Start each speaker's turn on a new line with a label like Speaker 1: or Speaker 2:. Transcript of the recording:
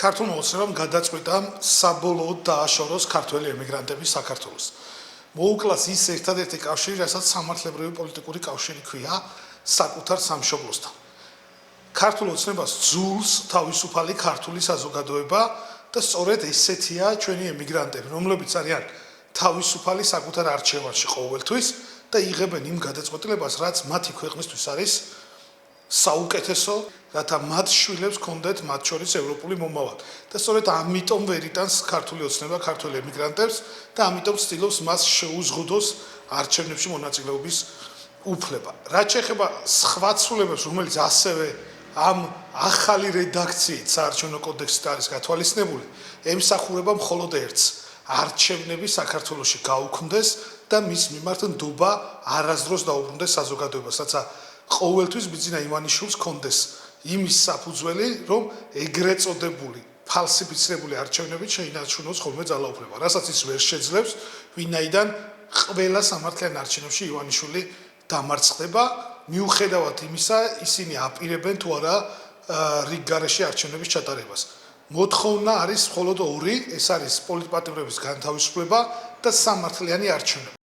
Speaker 1: ქართულ ოცნებამ გადაწყვიტა საბოლოოდ დააშოროს ქართველი ემიგრანტები საქართველოს. მოუკლას ის ერთადერთი კავშირი, რასაც სამართლებრივი პოლიტიკური კავშირი ქვია საკუთარ სამშობლოსთან. ქართულ ოცნებას ძულს თავისუფალი ქართული საზოგადოება და სწორედ ესეთია ჩვენი ემიგრანტები, რომლებიც არიან თავისუფალი საკუთარ არჩევანში ყოველთვის და იღებენ იმ გადაწყვეტილებას, რაც მათი ქვეყნისთვის არის საუკეთესო, რათა მათ შვილებს ჰქონდეთ მათ შორის ევროპული მომავალი. და სწორედ ამიტომ ვერ იტანს ქართული ოცნება ქართულ ემიგრანტებს და ამიტომ ცდილობს მას შეუზღუდოს არჩევნებში მონაწილეობის უფლება. რაც შეეხება სხვა ცვლილებებს, რომელიც ასევე ამ ახალი რედაქციით საარჩევნო კოდექსით არის გათვალისწინებული, ემსახურება მხოლოდ ერთს: არჩევნები საქართველოში გაუქმდეს და მის მიმართ ნდობა არასდროს დაუბრუნდეს საზოგადოებას, რათა ყოველთვის ბიძინა ივანიშვილს ჰქონდეს იმის საფუძველი, რომ ეგრეთ წოდებული ფალსიფიცირებული არჩევნებით შეინარჩუნოს ხოლმე ძალაუფლება, რასაც ის ვერ შეძლებს, ვინაიდან ყველა სამართლიან არჩევნებში ივანიშვილი დამარცხდება, მიუხედავად იმისა, ისინი აპირებენ თუ არა რიგ გარეშე არჩევნების ჩატარებას. მოთხოვნა არის მხოლოდ ორი, ეს არის პოლიტპატიმრების განთავისუფლება და სამართლიანი არჩევნები.